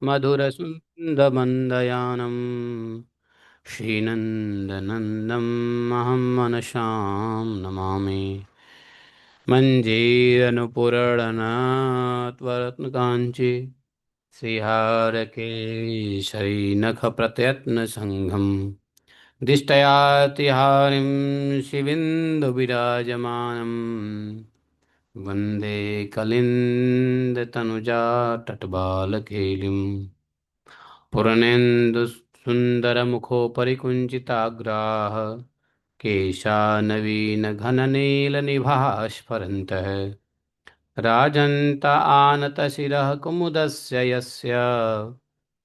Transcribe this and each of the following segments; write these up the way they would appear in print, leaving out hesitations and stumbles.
मधुरसुन्दमन्दयानं श्रीनन्दनन्दम् अहं मनसां नमामि। मञ्जीरनुपुरणनात्वरत्नकाञ्ची श्रीहारकेशरीनखप्रत्यत्नसङ्घम् दिष्टयातिहारिं शिवेन्दुविराजमानम् वन्दे कलिन्दतनुजाटट्बालकेलिम् पुरनेन्दुसुन्दरमुखोपरिकुञ्चिताग्राः केशानवीनघननीलनिभाः स्फुरन्तः राजन्त आनतशिरः कुमुदस्य यस्य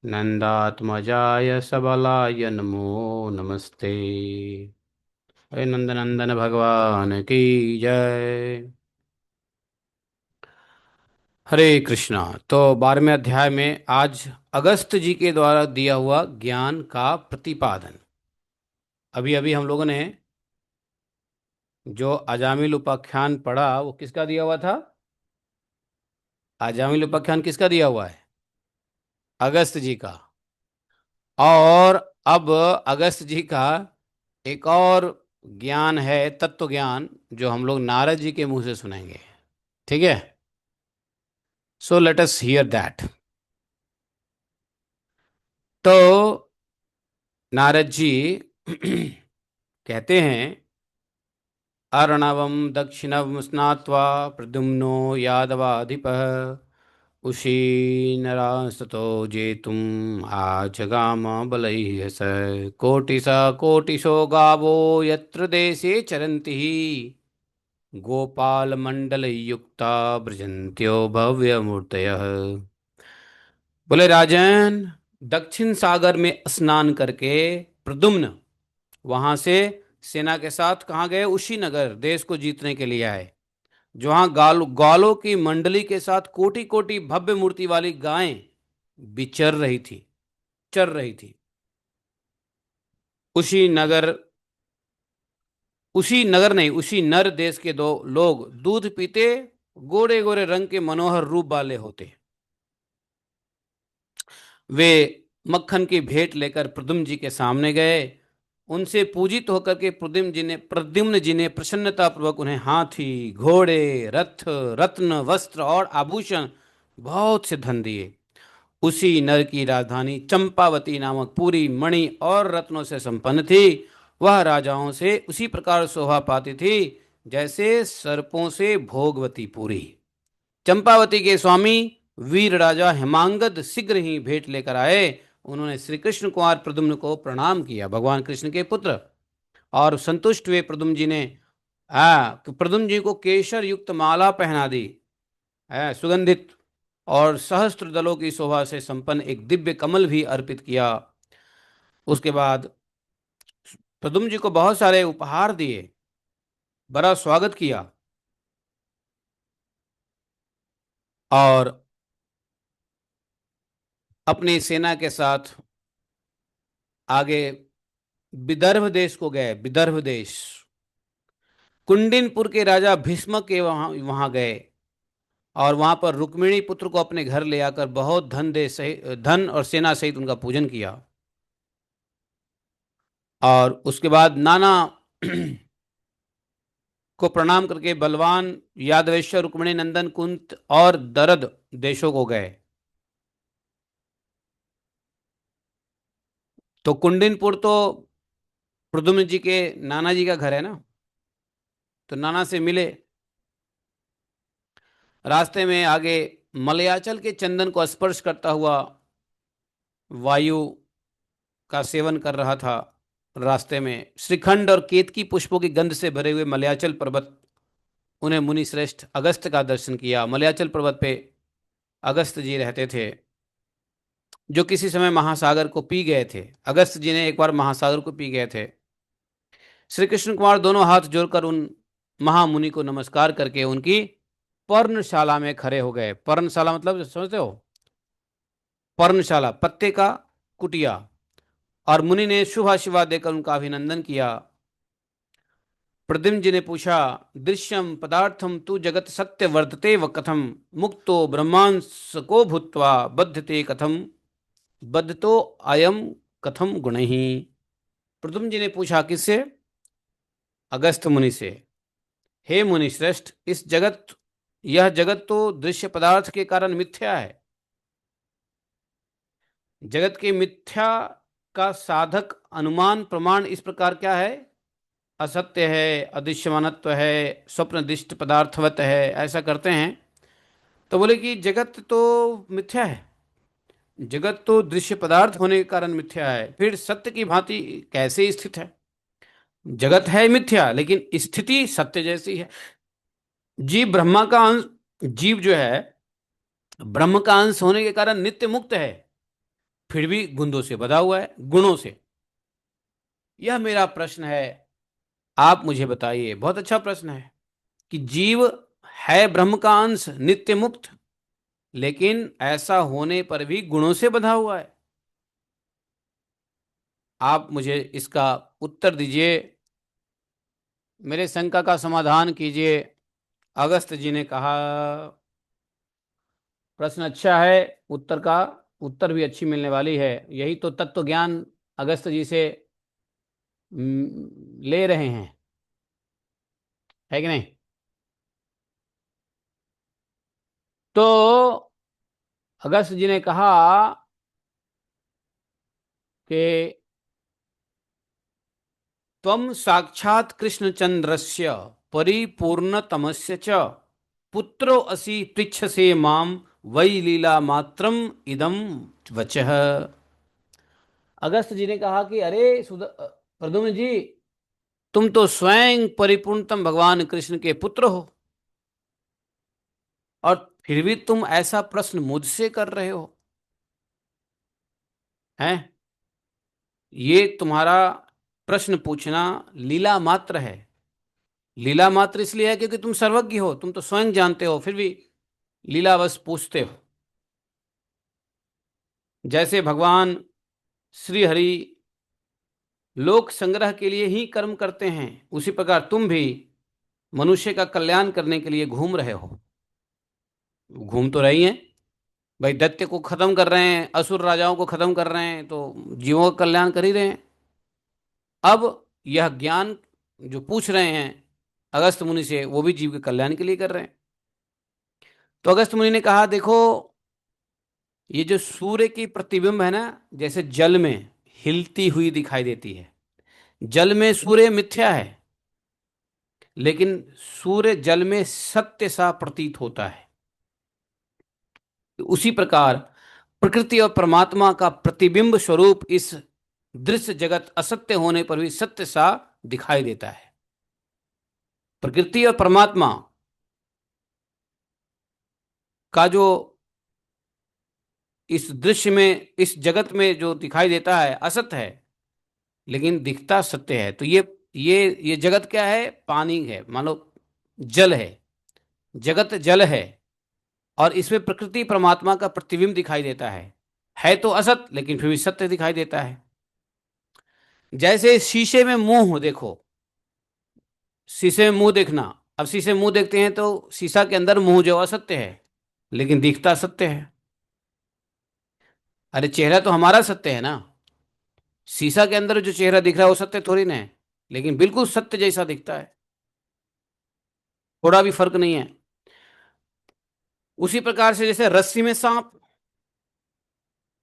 नन्दात्मजाय सबलाय नमो नमस्ते। अरे नंदनंदन भगवान की जय। हरे कृष्णा। तो 12वें अध्याय में आज अगस्त जी के द्वारा दिया हुआ ज्ञान का प्रतिपादन। अभी अभी हम लोगों ने जो अजामिल उपाख्यान पढ़ा वो किसका दिया हुआ था? अजामिल उपाख्यान किसका दिया हुआ है? अगस्त जी का। और अब अगस्त जी का एक और ज्ञान है, तत्व ज्ञान, जो हम लोग नारद जी के मुंह से सुनेंगे। ठीक है, so let us here that. तो नारद जी कहते हैं, अर्णवम दक्षिणम स्नात्वा प्रद्युम्नो यादवाधिपः उशीनरास्ततो जेतुम आजगाम बलैः स कोटिशः कोटिशो गावो यत्र देशे चरन्ति गोपालमण्डलयुक्ता व्रजन्त्यो भव्यमूर्तयः। बोले राजन, दक्षिण सागर में स्नान करके प्रद्युम्न वहां से सेना के साथ कहाँ गए? उसी नगर, देश को जीतने के लिए आए, जहां ग्वालों की मंडली के साथ कोटि कोटि भव्य मूर्ति वाली गायें विचर रही थी, चर रही थी। उसी नगर, उसी नगर नहीं, उसी नर देश के दो लोग दूध पीते, गोरे गोरे रंग के मनोहर रूप वाले होते। वे मक्खन की भेंट लेकर प्रद्युम्न जी के सामने गए। उनसे पूजित होकर के प्रद्युम्न जी ने प्रसन्नता पूर्वक उन्हें हाथी, घोड़े, रथ, रत्न, वस्त्र और आभूषण, बहुत से धन दिए। उसी नर की राजधानी चंपावती नामक पूरी मणि और रत्नों से संपन्न थी। वह राजाओं से उसी प्रकार शोभा पाती थी जैसे सर्पों से भोगवती पूरी। चंपावती के स्वामी वीर राजा हेमांगद शीघ्र ही भेंट लेकर आए। उन्होंने श्री कृष्ण कुमार प्रद्युम्न को प्रणाम किया, भगवान कृष्ण के पुत्र। और संतुष्ट हुए प्रद्युम्न जी ने प्रद्युम्न जी को केशर युक्त माला पहना दी, सुगंधित और सहस्त्र दलों की शोभा से संपन्न एक दिव्य कमल भी अर्पित किया। उसके बाद प्रद्युम्न जी को बहुत सारे उपहार दिए, बड़ा स्वागत किया। और अपनी सेना के साथ आगे विदर्भ देश को गए। विदर्भ देश, कुंडिनपुर के राजा भीष्म के वहां वहां गए और वहां पर रुक्मिणी पुत्र को अपने घर ले आकर बहुत धन और सेना सहित उनका पूजन किया। और उसके बाद नाना को प्रणाम करके बलवान यादवेश्वर, रुक्मिणी नंदन, कुंत और दरद देशों को गए। तो कुंडिनपुर तो प्रद्युम्न जी के नाना जी का घर है ना, तो नाना से मिले। रास्ते में आगे मलयाचल के चंदन को स्पर्श करता हुआ वायु का सेवन कर रहा था। रास्ते में श्रीखंड और केतकी पुष्पों की गंध से भरे हुए मलयाचल पर्वत, उन्हें मुनि श्रेष्ठ अगस्त का दर्शन किया। मलयाचल पर्वत पे अगस्त जी रहते थे, जो किसी समय महासागर को पी गए थे। अगस्त जी ने एक बार महासागर को पी गए थे। श्री कृष्ण कुमार दोनों हाथ जोड़कर उन महामुनि को नमस्कार करके उनकी पर्णशाला में खड़े हो गए। पर्णशाला मतलब समझते हो? पर्णशाला, पत्ते का कुटिया। और मुनि ने शुभ आशीर्वाद देकर उनका अभिनंदन किया। प्रद्युम्न जी ने पूछा, दृश्यम पदार्थम तु जगत सत्य वर्तते व कथम मुक्तो ब्रह्मांस को भूत्वा बध्यते कथम। बद्धतो अयम कथम गुणैः। प्रद्युम्न जी ने पूछा किससे? अगस्त्य मुनि से। हे मुनि श्रेष्ठ, यह जगत तो दृश्य पदार्थ के कारण मिथ्या है। जगत के मिथ्या का साधक अनुमान प्रमाण इस प्रकार क्या है? असत्य है, अदृश्यमानत्व है, स्वप्नदिष्ट पदार्थवत है, ऐसा करते हैं। तो बोले कि जगत तो मिथ्या है, जगत तो दृश्य पदार्थ होने के कारण मिथ्या है, फिर सत्य की भांति कैसे स्थित है? जगत है मिथ्या लेकिन स्थिति सत्य जैसी है। जीव ब्रह्मा का अंश, जीव जो है ब्रह्म का अंश होने के कारण नित्य मुक्त है, फिर भी गुंदों से बधा हुआ है, गुणों से। यह मेरा प्रश्न है, आप मुझे बताइए। बहुत अच्छा प्रश्न है कि जीव है ब्रह्म का अंश, नित्य मुक्त, लेकिन ऐसा होने पर भी गुणों से बंधा हुआ है। आप मुझे इसका उत्तर दीजिए, मेरे शंका का समाधान कीजिए। अगस्त जी ने कहा, प्रश्न अच्छा है, उत्तर भी अच्छी मिलने वाली है। यही तो तत्व ज्ञान अगस्त जी से ले रहे हैं, है कि नहीं? तो अगस्त जी ने कहा कि त्वं साक्षात् कृष्णचंद्रस्य परिपूर्णतमस्य च पुत्रो असि पृच्छसे माम वै लीला मात्रम इदम वचः। अगस्त जी ने कहा कि अरे प्रद्युम्न जी, तुम तो स्वयं परिपूर्णतम भगवान कृष्ण के पुत्र हो, और फिर भी तुम ऐसा प्रश्न मुझसे कर रहे हो, हैं? ये तुम्हारा प्रश्न पूछना लीला मात्र है। लीला मात्र इसलिए है क्योंकि तुम सर्वज्ञ हो, तुम तो स्वयं जानते हो, फिर भी लीलावश पूछते हो। जैसे भगवान श्री हरि लोक संग्रह के लिए ही कर्म करते हैं, उसी प्रकार तुम भी मनुष्य का कल्याण करने के लिए घूम रहे हो। घूम तो रही हैं भाई, दैत्य को खत्म कर रहे हैं, असुर राजाओं को खत्म कर रहे हैं, तो जीवों का कल्याण कर ही रहे हैं। अब यह ज्ञान जो पूछ रहे हैं अगस्त मुनि से, वो भी जीव के कल्याण के लिए कर रहे हैं। तो अगस्त मुनि ने कहा, देखो, ये जो सूर्य की प्रतिबिंब है ना, जैसे जल में हिलती हुई दिखाई देती है, जल में सूर्य मिथ्या है, लेकिन सूर्य जल में सत्य सा प्रतीत होता है। उसी प्रकार प्रकृति और परमात्मा का प्रतिबिंब स्वरूप इस दृश्य जगत असत्य होने पर भी सत्य सा दिखाई देता है। प्रकृति और परमात्मा का जो इस दृश्य में, इस जगत में जो दिखाई देता है असत्य है, लेकिन दिखता सत्य है। तो ये जगत क्या है? पानी है, मान लो जल है, जगत जल है, और इसमें प्रकृति परमात्मा का प्रतिबिंब दिखाई देता है तो असत लेकिन फिर भी सत्य दिखाई देता है। जैसे शीशे में मुंह हो, देखो, शीशे में मुंह देखना, अब शीशे में मुंह देखते हैं तो शीशा के अंदर मुंह जो असत्य है, लेकिन दिखता सत्य है। अरे चेहरा तो हमारा सत्य है ना, शीशा के अंदर जो चेहरा दिख रहा है वो सत्य थोड़ी ना है, लेकिन बिल्कुल सत्य जैसा दिखता है, थोड़ा भी फर्क नहीं है। उसी प्रकार से जैसे रस्सी में सांप,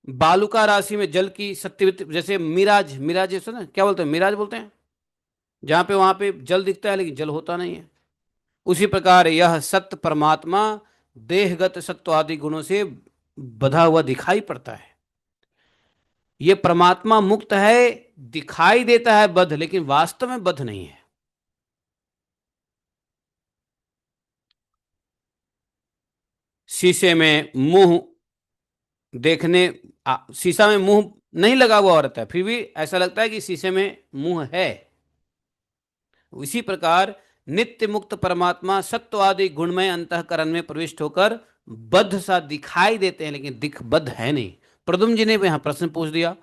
बालुका राशि में जल की सत्य, जैसे मिराज, मिराज जैसे ना, क्या बोलते हैं, मिराज बोलते हैं, जहां पे वहां पे जल दिखता है लेकिन जल होता नहीं है। उसी प्रकार यह सत्य परमात्मा देहगत सत्व आदि गुणों से बधा हुआ दिखाई पड़ता है। ये परमात्मा मुक्त है, दिखाई देता है बद्ध, लेकिन वास्तव में बद्ध नहीं है। शीशे में मुंह देखने, शीशा में मुंह नहीं लगा हुआ रहता है, फिर भी ऐसा लगता है कि शीशे में मुंह है। इसी प्रकार नित्य मुक्त परमात्मा सत्व आदि गुणमय अंतःकरण में प्रविष्ट होकर बद्ध सा दिखाई देते हैं, लेकिन दिख बद्ध है नहीं। प्रद्युम्न जी ने यहां प्रश्न पूछ दिया।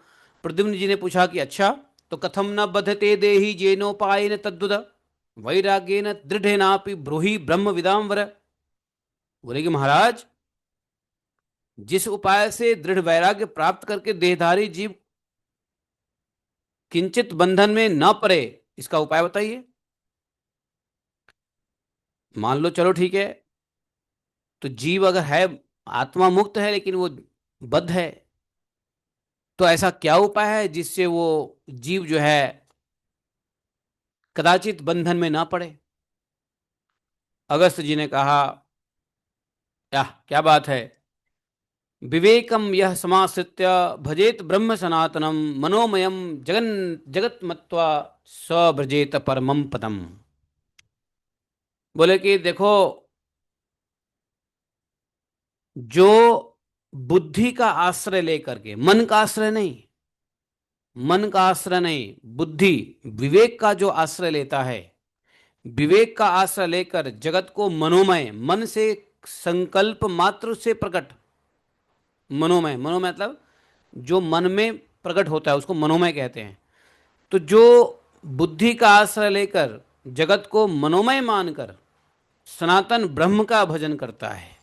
प्रद्युम्न जी ने पूछा कि अच्छा, तो कथम न बद्धते देहि जेनोपायेन तद्वद वैराग्येन दृढ़ेनापि ब्रूहि ब्रह्म विदाम वर। बोले कि महाराज, जिस उपाय से दृढ़ वैराग्य प्राप्त करके देहधारी जीव किंचित बंधन में न पड़े, इसका उपाय बताइए। मान लो चलो ठीक है, तो जीव अगर है, आत्मा मुक्त है लेकिन वो बद्ध है, तो ऐसा क्या उपाय है जिससे वो जीव जो है कदाचित बंधन में ना पड़े। अगस्त जी ने कहा, क्या क्या बात है, विवेकम यह समाश्रित्य भजेत ब्रह्म सनातनम मनोमयम जगन जगत मत्वा स ब्रजेत परमम पदम। बोले कि देखो, जो बुद्धि का आश्रय लेकर के, मन का आश्रय नहीं, मन का आश्रय नहीं, बुद्धि, विवेक का जो आश्रय लेता है, विवेक का आश्रय लेकर जगत को मनोमय, मन से, संकल्प मात्र से प्रकट, मनोमय, मनोमय मतलब जो मन में प्रकट होता है उसको मनोमय कहते हैं। तो जो बुद्धि का आश्रय लेकर जगत को मनोमय मानकर सनातन ब्रह्म का भजन करता है,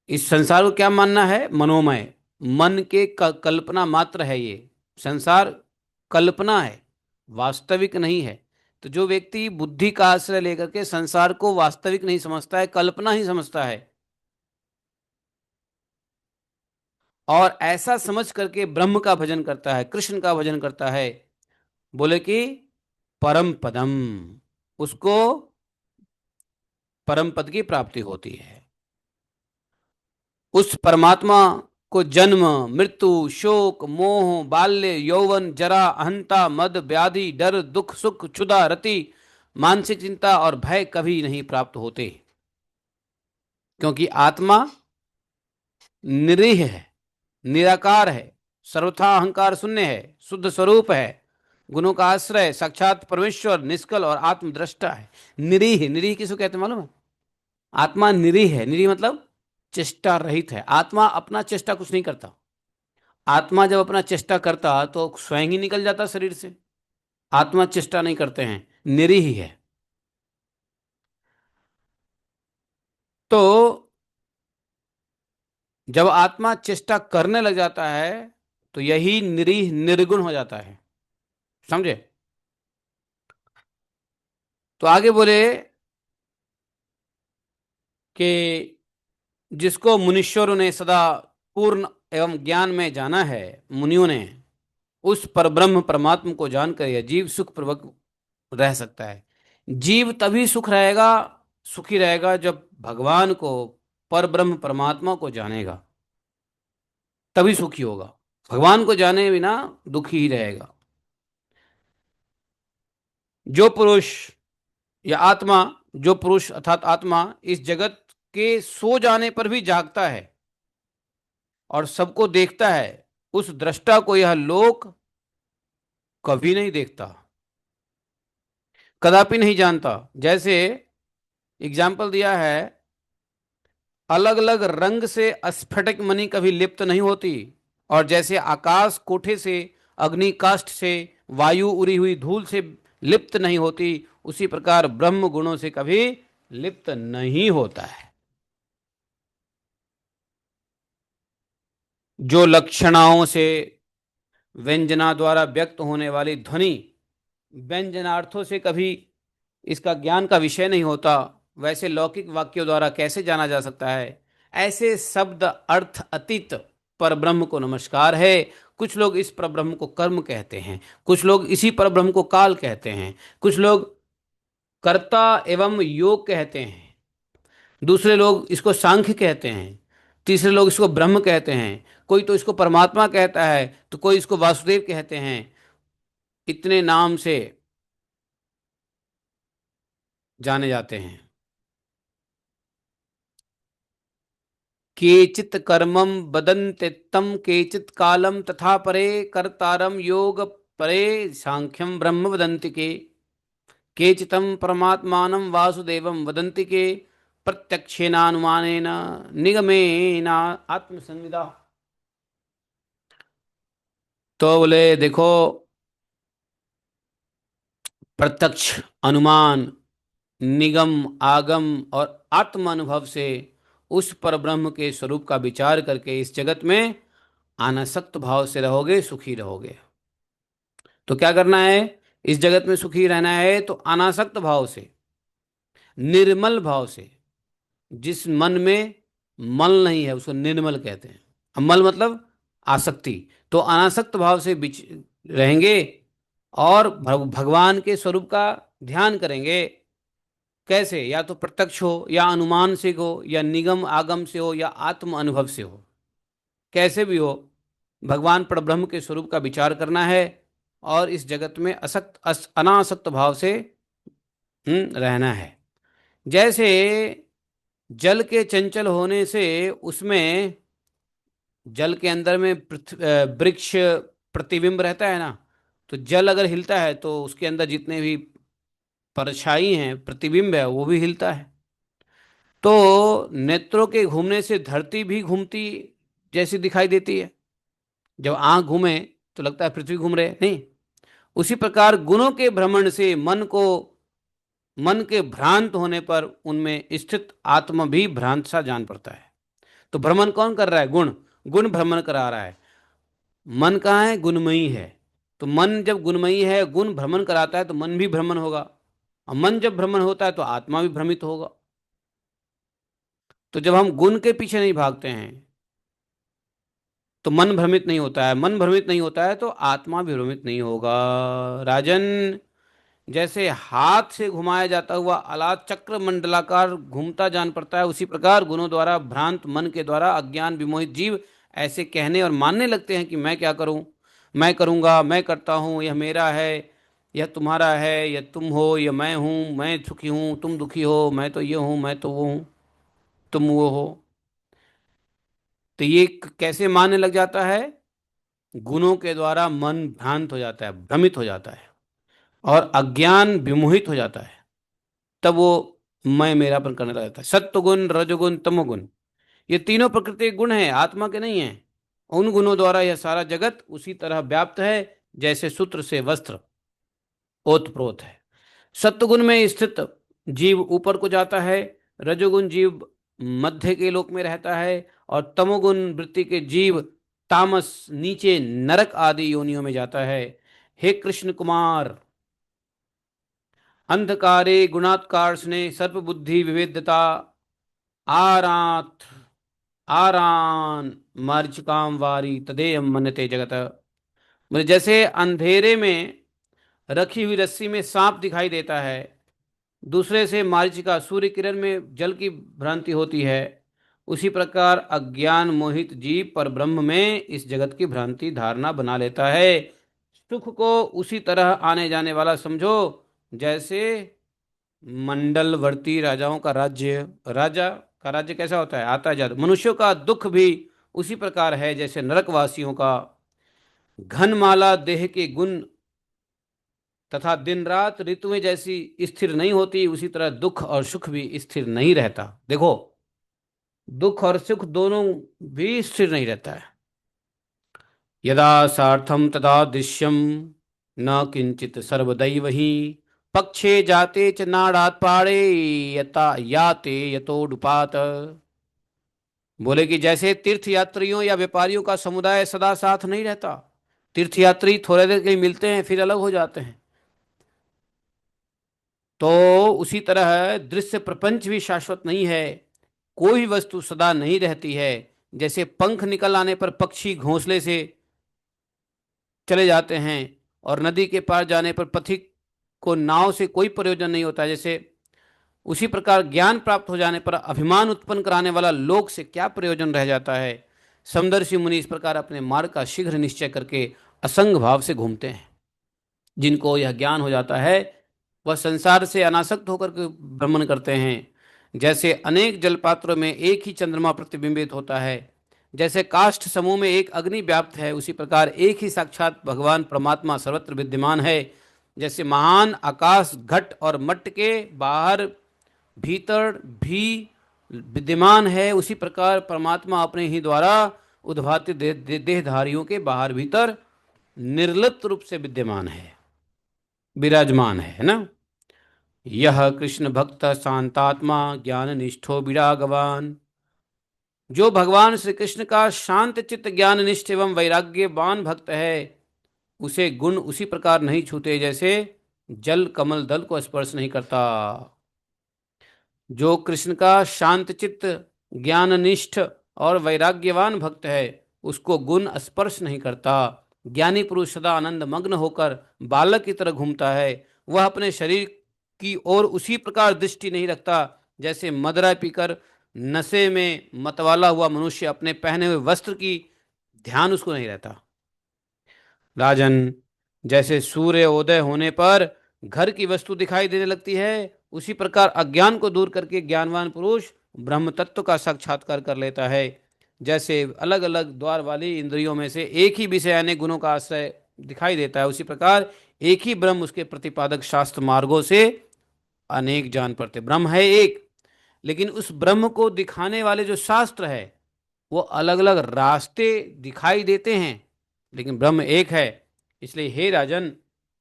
इस संसार को क्या मानना है, मनोमय, मन के कल्पना मात्र है ये संसार, कल्पना है, वास्तविक नहीं है। तो जो व्यक्ति बुद्धि का आश्रय लेकर के संसार को वास्तविक नहीं समझता है, कल्पना ही समझता है, और ऐसा समझ करके ब्रह्म का भजन करता है, कृष्ण का भजन करता है, बोले कि परम पदम, उसको परम पद की प्राप्ति होती है। उस परमात्मा को जन्म, मृत्यु, शोक, मोह, बाल्य, यौवन, जरा, अहंता, मद, व्याधि, डर, दुख, सुख, क्षुधा, रति, मानसिक चिंता और भय कभी नहीं प्राप्त होते, क्योंकि आत्मा निरीह है, निराकार है, सर्वथा अहंकार शून्य है, शुद्ध स्वरूप है, गुणों का आश्रय, साक्षात परमेश्वर, निष्कल और आत्मद्रष्टा है। निरीह, निरीह किसको कहते हैं मालूम है? आत्मा निरीह है, निरीह मतलब चेष्टा रहित है। आत्मा अपना चेष्टा कुछ नहीं करता, आत्मा जब अपना चेष्टा करता तो स्वयं ही निकल जाता शरीर से। आत्मा चेष्टा नहीं करते हैं, निरीह ही है। तो जब आत्मा चेष्टा करने लग जाता है तो यही निरीह निर्गुण हो जाता है, समझे? तो आगे बोले कि जिसको मुनीश्वरों ने सदा पूर्ण एवं ज्ञान में जाना है, मुनियों ने, उस परब्रह्म परमात्मा को जानकर यह जीव सुख पूर्वक रह सकता है। जीव तभी सुख रहेगा, सुखी रहेगा जब भगवान को, परब्रह्म परमात्मा को जानेगा, तभी सुखी होगा। भगवान को जाने बिना दुखी ही रहेगा। जो पुरुष या आत्मा, जो पुरुष अर्थात आत्मा इस जगत के सो जाने पर भी जागता है और सबको देखता है, उस दृष्टा को यह लोक कभी नहीं देखता, कदापि नहीं जानता। जैसे एग्जाम्पल दिया है, अलग अलग रंग से स्फटिक मणि कभी लिप्त नहीं होती, और जैसे आकाश कोठे से, अग्नि काष्ठ से, वायु उड़ी हुई धूल से लिप्त नहीं होती, उसी प्रकार ब्रह्म गुणों से कभी लिप्त नहीं होता है। जो लक्षणाओं से व्यंजना द्वारा व्यक्त होने वाली ध्वनि व्यंजनार्थों से कभी इसका ज्ञान का विषय नहीं होता, वैसे लौकिक वाक्यों द्वारा कैसे जाना जा सकता है? ऐसे शब्द अर्थ अतीत पर ब्रह्म को नमस्कार है। कुछ लोग इस पर ब्रह्म को कर्म कहते हैं, कुछ लोग इसी पर ब्रह्म को काल कहते हैं, कुछ लोग कर्ता एवं योग कहते हैं, दूसरे लोग इसको सांख्य कहते हैं, तीसरे लोग इसको ब्रह्म कहते हैं, कोई तो इसको परमात्मा कहता है, तो कोई इसको वासुदेव कहते हैं। इतने नाम से जाने जाते हैं। केचित कर्मम बदन्ते तम केचित कालम तथा परे कर्तारम योग परे सांख्यम ब्रह्म वदन्ति के केचितम परमात्मानं वासुदेवम वदन्ति के प्रत्यक्षेनानुमानेन निगमेना आत्मसंविदा। तो बोले देखो, प्रत्यक्ष, अनुमान, निगम, आगम और आत्म अनुभव से उस परब्रह्म के स्वरूप का विचार करके इस जगत में अनासक्त भाव से रहोगे, सुखी रहोगे। तो क्या करना है? इस जगत में सुखी रहना है तो अनासक्त भाव से, निर्मल भाव से। जिस मन में मल नहीं है उसको निर्मल कहते हैं। अब मल मतलब आसक्ति। तो अनासक्त भाव से रहेंगे और भगवान के स्वरूप का ध्यान करेंगे। कैसे? या तो प्रत्यक्ष हो, या अनुमान से हो, या निगम आगम से हो, या आत्म अनुभव से हो। कैसे भी हो, भगवान परब्रह्म के स्वरूप का विचार करना है और इस जगत में अनासक्त भाव से रहना है। जैसे जल के चंचल होने से उसमें, जल के अंदर में वृक्ष प्रतिबिंब रहता है ना। तो जल अगर हिलता है तो उसके अंदर जितने भी परछाई हैं, प्रतिबिंब है, वो भी हिलता है। तो नेत्रों के घूमने से धरती भी घूमती जैसी दिखाई देती है। जब आंख घूमे तो लगता है पृथ्वी घूम रहे, नहीं। उसी प्रकार गुणों के भ्रमण से मन के भ्रांत होने पर उनमें स्थित आत्मा भी भ्रांत सा जान पड़ता है। तो भ्रमण कौन कर रहा है? गुण। गुण भ्रमण करा रहा है। मन कहाँ है? गुणमयी है। तो मन जब गुणमयी है, गुण भ्रमण कराता है, तो मन भी भ्रमण होगा। और मन जब भ्रमण होता है तो आत्मा भी भ्रमित होगा। तो जब हम गुण के पीछे नहीं भागते हैं तो मन भ्रमित नहीं होता है। मन भ्रमित नहीं होता है तो आत्मा भी भ्रमित नहीं होगा। राजन, जैसे हाथ से घुमाया जाता हुआ आलात चक्र मंडलाकार घूमता जान पड़ता है, उसी प्रकार गुणों द्वारा भ्रांत मन के द्वारा अज्ञान विमोहित जीव ऐसे कहने और मानने लगते हैं कि मैं क्या करूं, मैं करूंगा, मैं करता हूं, यह मेरा है, यह तुम्हारा है, यह तुम हो, यह मैं हूं, मैं सुखी हूं, तुम दुखी हो, मैं तो ये हूं, मैं तो वो हूं, तुम वो हो। तो ये कैसे मानने लग जाता है? गुणों के द्वारा मन भ्रांत हो जाता है, भ्रमित हो जाता है और अज्ञान विमोहित हो जाता है। तब वो मैं मेरापन करने लग जाता है। सत्व गुण, रजोगुण, तमोगुण, ये तीनों प्रकृति के गुण हैं, आत्मा के नहीं हैं। उन गुणों द्वारा यह सारा जगत उसी तरह व्याप्त है जैसे सूत्र से वस्त्र ओतप्रोत है। सत्वगुण में स्थित जीव ऊपर को जाता है, रजोगुण जीव मध्य के लोक में रहता है, और तमोगुण वृत्ति के जीव तामस नीचे नरक आदि योनियों में जाता है। हे कृष्ण कुमार, अंधकारे गुणात्कार ने सर्प बुद्धि विवेद्यता आरात आरान मार्चिकाम वारी तदेयम मनते जगत। मुझे जैसे अंधेरे में रखी हुई रस्सी में सांप दिखाई देता है, दूसरे से मारीचिका सूर्य किरण में जल की भ्रांति होती है, उसी प्रकार अज्ञान मोहित जीव पर ब्रह्म में इस जगत की भ्रांति धारणा बना लेता है। सुख को उसी तरह आने जाने वाला समझो जैसे मंडलवर्ती राजाओं का राज्य। राजा का राज्य कैसा होता है? आता जाता। मनुष्यों का दुख भी उसी प्रकार है जैसे नरकवासियों का। घनमाला देह के गुण तथा दिन रात ऋतुएं जैसी स्थिर नहीं होती, उसी तरह दुख और सुख भी स्थिर नहीं रहता। देखो, दुख और सुख दोनों भी स्थिर नहीं रहता है। यदा सार्थम तदा दृश्यम न किंचित सर्वदैव ही पक्षे जाते च नाड़ात पाड़े यता याते यतोडुपात। बोले कि जैसे तीर्थ यात्रियों या व्यापारियों का समुदाय सदा साथ नहीं रहता, तीर्थयात्री थोड़े देर के लिए मिलते हैं फिर अलग हो जाते हैं, तो उसी तरह दृश्य प्रपंच भी शाश्वत नहीं है। कोई वस्तु सदा नहीं रहती है। जैसे पंख निकल आने पर पक्षी घोंसले से चले जाते हैं और नदी के पार जाने पर पथिक को नाव से कोई प्रयोजन नहीं होता, जैसे उसी प्रकार ज्ञान प्राप्त हो जाने पर अभिमान उत्पन्न कराने वाला लोक से क्या प्रयोजन रह जाता है। समदर्शी मुनि इस प्रकार अपने मार्ग का शीघ्र निश्चय करके असंग भाव से घूमते हैं। जिनको यह ज्ञान हो जाता है वह संसार से अनासक्त होकर के भ्रमण करते हैं। जैसे अनेक जलपात्रों में एक ही चंद्रमा प्रतिबिंबित होता है, जैसे काष्ठ समूह में एक अग्नि व्याप्त है, उसी प्रकार एक ही साक्षात भगवान परमात्मा सर्वत्र विद्यमान है। जैसे महान आकाश घट और मट्ट के बाहर भीतर भी विद्यमान है, उसी प्रकार परमात्मा अपने ही द्वारा उद्भाति देहधारियों के बाहर भीतर निर्लिप्त रूप से विद्यमान है, विराजमान है ना। यह कृष्ण भक्त शांतात्मा ज्ञान निष्ठो विरागवान जो भगवान श्री कृष्ण का शांत चित्त ज्ञान निष्ठ एवं वैराग्यवान भक्त है, उसे गुण उसी प्रकार नहीं छूते जैसे जल कमल दल को स्पर्श नहीं करता। जो कृष्ण का शांत चित्त ज्ञाननिष्ठ और वैराग्यवान भक्त है, उसको गुण स्पर्श नहीं करता। ज्ञानी पुरुष सदा आनंद मग्न होकर बालक की तरह घूमता है। वह अपने शरीर की ओर उसी प्रकार दृष्टि नहीं रखता जैसे मदिरा पीकर नशे में मतवाला हुआ मनुष्य अपने पहने हुए वस्त्र की ध्यान उसको नहीं रहता। राजन, जैसे सूर्य उदय होने पर घर की वस्तु दिखाई देने लगती है, उसी प्रकार अज्ञान को दूर करके ज्ञानवान पुरुष ब्रह्म तत्व का साक्षात्कार कर लेता है। जैसे अलग अलग द्वार वाली इंद्रियों में से एक ही विषय अनेक गुणों का आश्रय दिखाई देता है, उसी प्रकार एक ही ब्रह्म उसके प्रतिपादक शास्त्र मार्गों से अनेक जान पड़ते। ब्रह्म है एक, लेकिन उस ब्रह्म को दिखाने वाले जो शास्त्र है वो अलग अलग रास्ते दिखाई देते हैं, लेकिन ब्रह्म एक है। इसलिए हे राजन,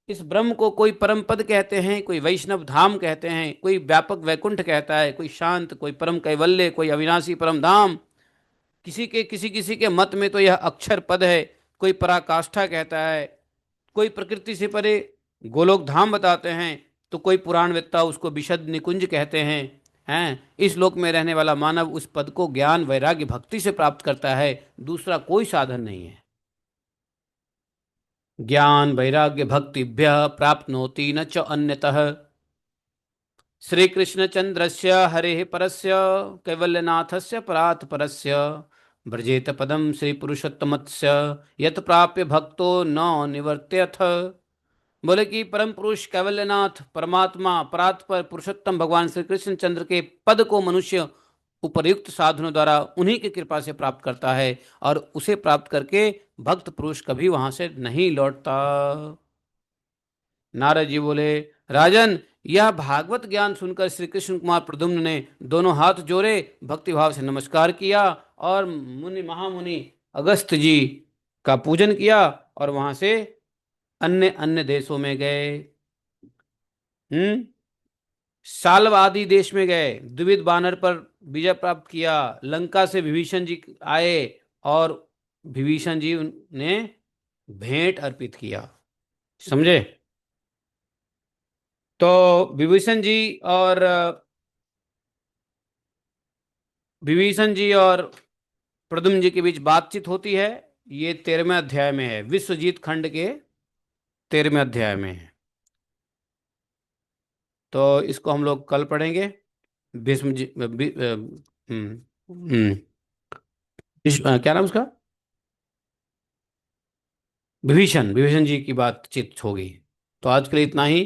इस ब्रह्म को कोई परम पद कहते हैं, कोई वैष्णव धाम कहते हैं, कोई व्यापक वैकुंठ कहता है, कोई शांत, कोई परम कैवल्य, कोई अविनाशी परम धाम। किसी किसी के मत में तो यह अक्षर पद है, कोई पराकाष्ठा कहता है, कोई प्रकृति से परे गोलोक धाम बताते हैं, तो कोई पुराणवेत्ता उसको विशद निकुंज कहते हैं। इस लोक में रहने वाला मानव उस पद को ज्ञान वैराग्य भक्ति से प्राप्त करता है, दूसरा कोई साधन नहीं है। ज्ञान वैराग्य भक्तिभ्य प्राप्नोति न च अन्यतः। श्री कृष्ण चंद्रस्य हरे परस्य कैवल्यनाथस्य परात् परस्य व्रजेत पदम श्री पुरुषोत्तमस्य यत प्राप्य भक्तो न निवर्त्यथ। बोले कि परम पुरुष कैवल्यनाथ परमात्मा परात्पर पुरुषोत्तम भगवान श्री कृष्ण चंद्र के पद को मनुष्य उपर्युक्त साधनों द्वारा उन्हीं की कृपा से प्राप्त करता है, और उसे प्राप्त करके भक्त पुरुष कभी वहां से नहीं लौटता। नारद जी बोले, राजन, यह भागवत ज्ञान सुनकर श्री कृष्ण कुमार प्रद्युम्न ने दोनों हाथ जोड़े, भक्ति भाव से नमस्कार किया और मुनि महामुनि अगस्त जी का पूजन किया और वहां से अन्य अन्य देशों में गए। हम्म साल्व आदि देश में गए, द्विविध बानर पर विजय प्राप्त किया, लंका से विभीषण जी आए और विभीषण जी ने भेंट अर्पित किया। समझे? तो विभीषण जी और प्रद्युम्न जी के बीच बातचीत होती है। ये 13वें अध्याय में है, विश्वजीत खंड के 13वें अध्याय में है। तो इसको हम लोग कल पढ़ेंगे। भीष्म जी क्या नाम उसका? विभीषण विभीषण जी की बातचीत होगी। तो आज के लिए इतना ही।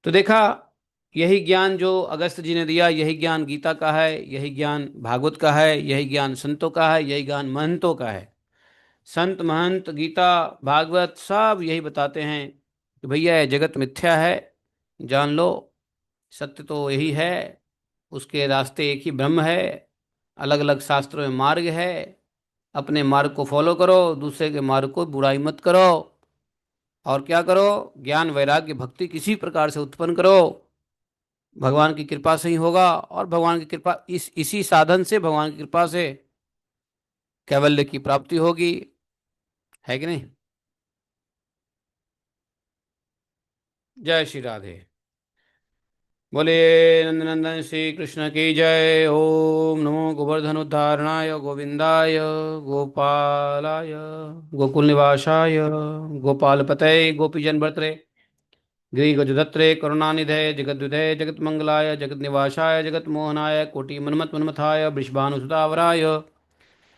तो देखा, यही ज्ञान जो अगस्त जी ने दिया, यही ज्ञान गीता का है, यही ज्ञान भागवत का है, यही ज्ञान संतों का है, यही ज्ञान महंतों का है। संत महंत गीता भागवत सब यही बताते हैं कि भैया ये जगत मिथ्या है, जान लो, सत्य तो यही है, उसके रास्ते एक ही ब्रह्म है, अलग अलग शास्त्रों में मार्ग है, अपने मार्ग को फॉलो करो, दूसरे के मार्ग को बुराई मत करो, और क्या करो, ज्ञान वैराग्य भक्ति किसी प्रकार से उत्पन्न करो, भगवान की कृपा से ही होगा। और भगवान की कृपा इसी साधन से, भगवान की कृपा से कैवल्य की प्राप्ति होगी, है कि नहीं? जय श्री राधे। बोले नंदनंदन श्री कृष्ण की जय। ओम नमो गोवर्धन उद्धारणाय गोविंदाय गोपालाय गोकुल निवासाय गोपालपतये गोपीजन भर्तरे गिरिगजदत्रे करुणानिधे जगद्विधे जगत्मंगलाय जगन्निवासाय जगन्मोहनाय कोटि मन्मथ मन्मथाय वृषभानुसुतावराय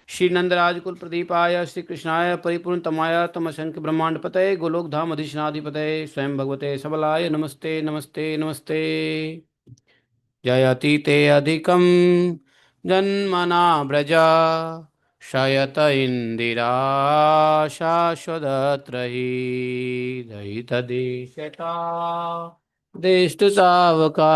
श्री नंदराज कुल प्रदीपाय श्री कृष्णाय परिपूर्ण तमाय तमसंख्य ब्रह्मांड पतये गोलोक धाम अधिष्णाधिपतये स्वयं भगवते सबलाय नमस्ते नमस्ते नमस्ते। जयति ते अधिकं जन्मना व्रजा शयत इंदिरा शाश्वतत्रयी दयितदेशता देष्टुतावका